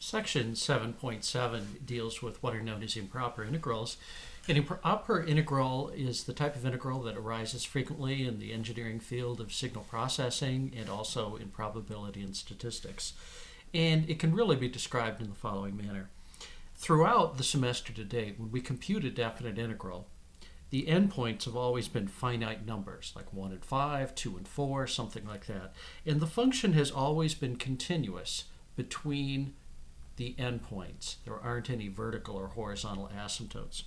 Section 7.7 deals with what are known as improper integrals. An improper integral is the type of integral that arises frequently in the engineering field of signal processing and also in probability and statistics. And it can really be described in the following manner. Throughout the semester to date, when we compute a definite integral, the endpoints have always been finite numbers, like 1 and 5, 2 and 4, something like that. And the function has always been continuous between the endpoints. There aren't any vertical or horizontal asymptotes.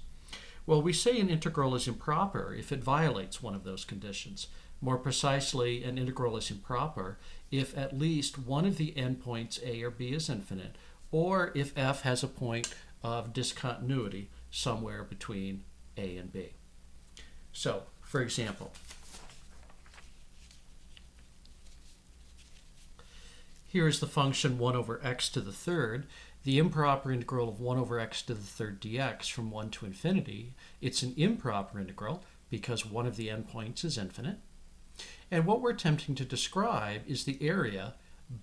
Well, we say an integral is improper if it violates one of those conditions. More precisely, an integral is improper if at least one of the endpoints a or b is infinite, or if f has a point of discontinuity somewhere between a and b. So, for example, here is the function 1 over x to the third, the improper integral of 1 over x to the third dx from 1 to infinity. It's an improper integral because one of the endpoints is infinite. And what we're attempting to describe is the area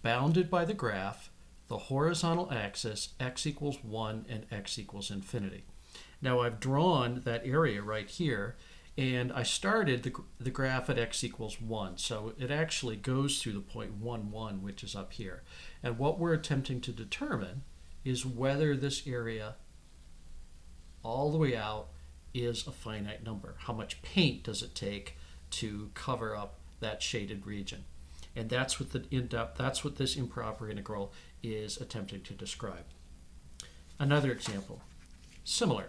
bounded by the graph, the horizontal axis, x equals 1 and x equals infinity. Now I've drawn that area right here, and I started the graph at x equals 1, so it actually goes through the point 1, 1, which is up here. And what we're attempting to determine is whether this area all the way out is a finite number. How much paint does it take to cover up that shaded region? And that's what this improper integral is attempting to describe. Another example, similar.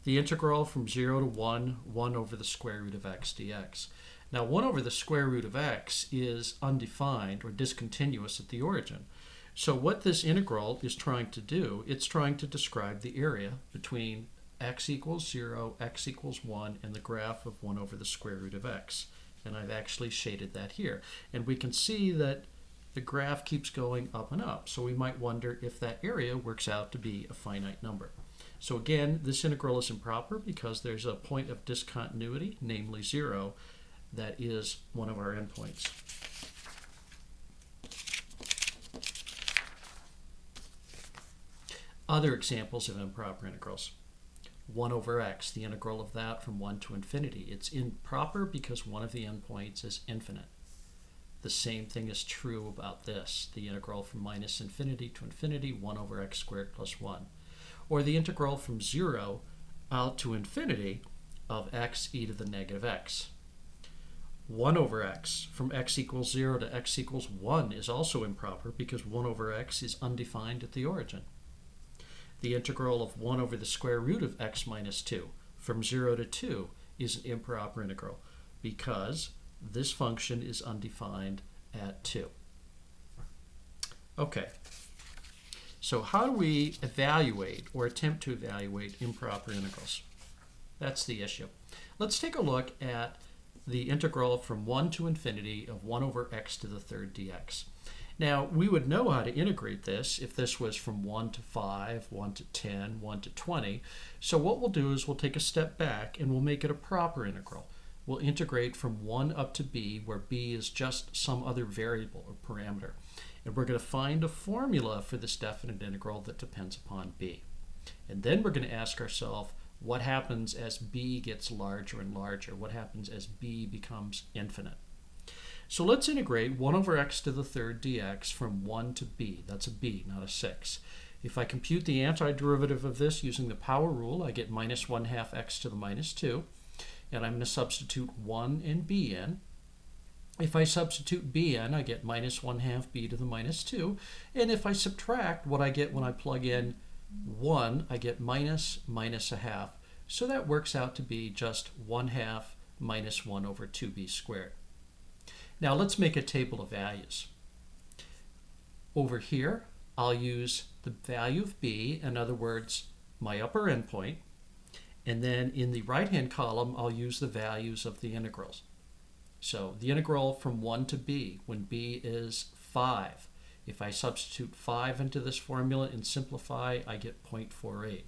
The integral from 0 to 1, 1 over the square root of x dx. Now 1 over the square root of x is undefined or discontinuous at the origin. So what this integral is trying to do, it's trying to describe the area between x equals 0, x equals 1, and the graph of 1 over the square root of x. And I've actually shaded that here. And we can see that the graph keeps going up and up. So we might wonder if that area works out to be a finite number. So again, this integral is improper because there's a point of discontinuity, namely 0, that is one of our endpoints. Other examples of improper integrals. 1 over x, the integral of that from 1 to infinity. It's improper because one of the endpoints is infinite. The same thing is true about this, the integral from minus infinity to infinity, 1 over x squared plus 1. Or the integral from 0 out to infinity of x e to the negative x. 1 over x from x equals 0 to x equals 1 is also improper because 1 over x is undefined at the origin. The integral of 1 over the square root of x minus 2 from 0 to 2 is an improper integral because this function is undefined at 2. Okay. So how do we evaluate or attempt to evaluate improper integrals? That's the issue. Let's take a look at the integral from 1 to infinity of 1 over x to the third dx. Now, we would know how to integrate this if this was from 1 to 5, 1 to 10, 1 to 20. So what we'll do is we'll take a step back and we'll make it a proper integral. We'll integrate from 1 up to b, where b is just some other variable or parameter. And we're going to find a formula for this definite integral that depends upon b. And then we're going to ask ourselves, what happens as b gets larger and larger? What happens as b becomes infinite? So let's integrate 1 over x to the third dx from 1 to b. That's a b, not a 6. If I compute the antiderivative of this using the power rule, I get minus 1/2 x to the minus 2. And I'm going to substitute 1 and b in. If I substitute b in, I get minus 1/2 b to the minus 2. And if I subtract what I get when I plug in 1, I get minus 1/2. So that works out to be just 1/2 minus 1 over 2b squared. Now let's make a table of values. Over here, I'll use the value of b, in other words, my upper endpoint. And then in the right-hand column, I'll use the values of the integrals. So the integral from 1 to b, when b is 5. If I substitute 5 into this formula and simplify, I get 0.48.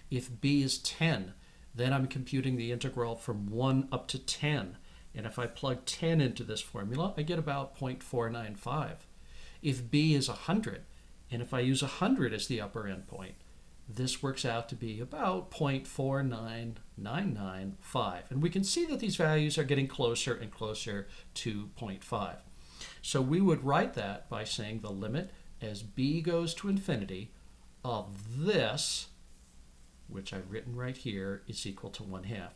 If b is 10, then I'm computing the integral from 1 up to 10. And if I plug 10 into this formula, I get about 0.495. If b is 100, And if I use 100 as the upper endpoint, this works out to be about 0.49995. And we can see that these values are getting closer and closer to 0.5. So we would write that by saying the limit as b goes to infinity of this, which I've written right here, is equal to 1/2.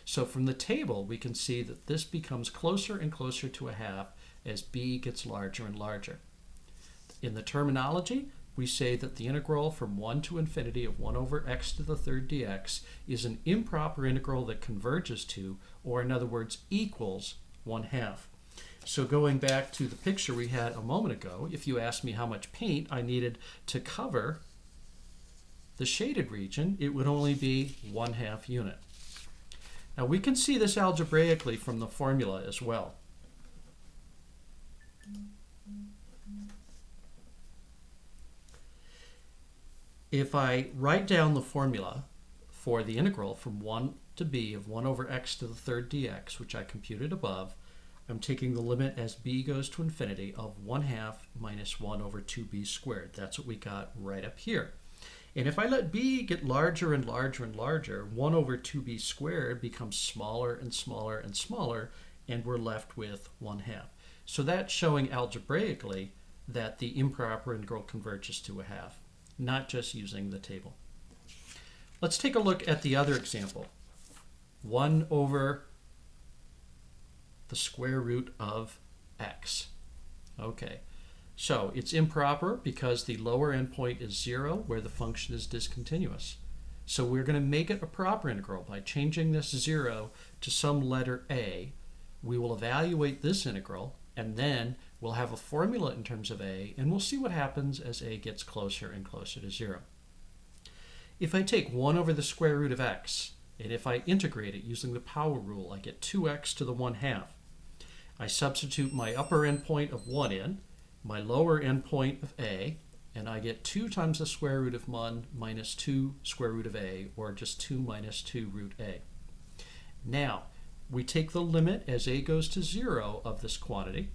So from the table, we can see that this becomes closer and closer to 1/2 as b gets larger and larger. In the terminology, we say that the integral from 1 to infinity of 1 over x to the third dx is an improper integral that converges to, or in other words, equals 1/2. So going back to the picture we had a moment ago, if you asked me how much paint I needed to cover the shaded region, it would only be 1/2 unit. Now we can see this algebraically from the formula as well. If I write down the formula for the integral from 1 to b of 1 over x to the third dx, which I computed above, I'm taking the limit as b goes to infinity of 1/2 minus 1 over 2b squared. That's what we got right up here. And if I let b get larger and larger and larger, 1 over 2b squared becomes smaller and smaller and smaller, and we're left with 1/2. So that's showing algebraically that the improper integral converges to 1/2, not just using the table. Let's take a look at the other example. 1 over the square root of x. Okay, so it's improper because the lower endpoint is 0 where the function is discontinuous. So we're going to make it a proper integral by changing this 0 to some letter a. We will evaluate this integral, and then we'll have a formula in terms of a, and we'll see what happens as a gets closer and closer to 0. If I take 1 over the square root of x, and if I integrate it using the power rule, I get 2x to the 1/2. I substitute my upper endpoint of 1 in, my lower endpoint of a, and I get 2 times the square root of 1 minus 2 square root of a, or just 2 minus 2 root a. Now, we take the limit as a goes to 0 of this quantity,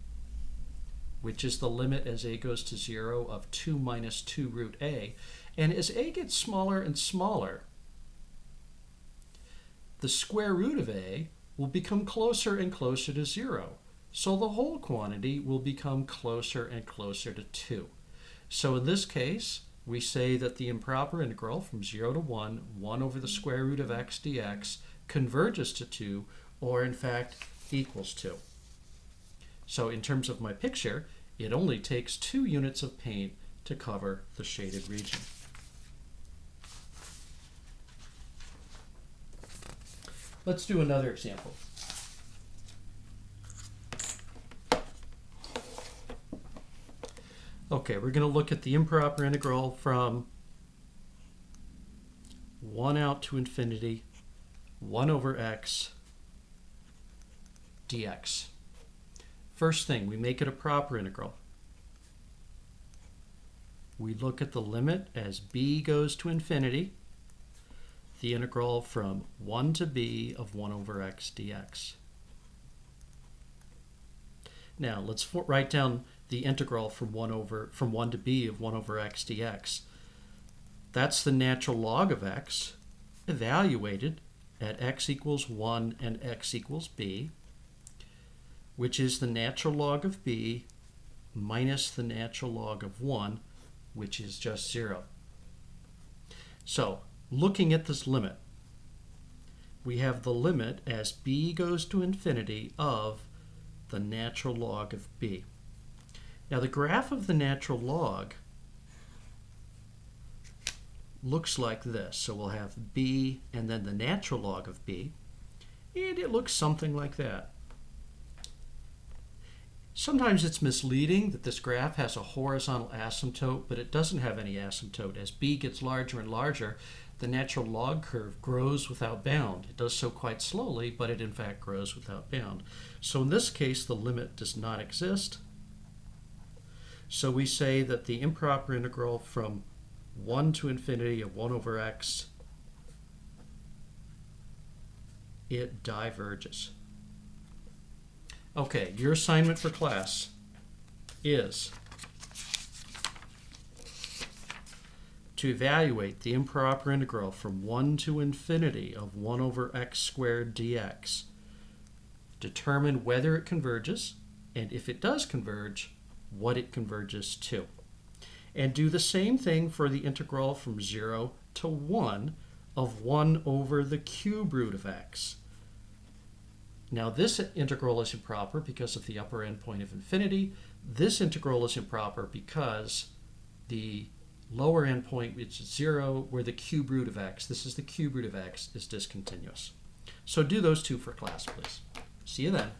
which is the limit as a goes to 0 of 2 minus 2 root a. And as a gets smaller and smaller, the square root of a will become closer and closer to 0. So the whole quantity will become closer and closer to 2. So in this case, we say that the improper integral from 0 to 1, 1 over the square root of x dx, converges to 2, or in fact equals 2. So in terms of my picture, it only takes 2 units of paint to cover the shaded region. Let's do another example. Okay, we're going to look at the improper integral from 1 out to infinity, 1 over x dx. First thing, we make it a proper integral. We look at the limit as b goes to infinity, the integral from 1 to b of 1 over x dx. Now let's write down the integral from 1 to b of 1 over x dx. That's the natural log of x evaluated at x equals 1 and x equals b, which is the natural log of b minus the natural log of 1, which is just 0. So looking at this limit, we have the limit as b goes to infinity of the natural log of b. Now the graph of the natural log looks like this. So we'll have b and then the natural log of b, and it looks something like that. Sometimes it's misleading that this graph has a horizontal asymptote, but it doesn't have any asymptote. As b gets larger and larger, the natural log curve grows without bound. It does so quite slowly, but it in fact grows without bound. So in this case, the limit does not exist. So we say that the improper integral from 1 to infinity of 1 over x, it diverges. Okay, your assignment for class is to evaluate the improper integral from 1 to infinity of 1 over x squared dx. Determine whether it converges, and if it does converge, what it converges to. And do the same thing for the integral from 0 to 1 of 1 over the cube root of x. Now this integral is improper because of the upper end point of infinity. This integral is improper because the lower end point, which is 0, where the cube root of x, this is the cube root of x, is discontinuous. So do those two for class, please. See you then.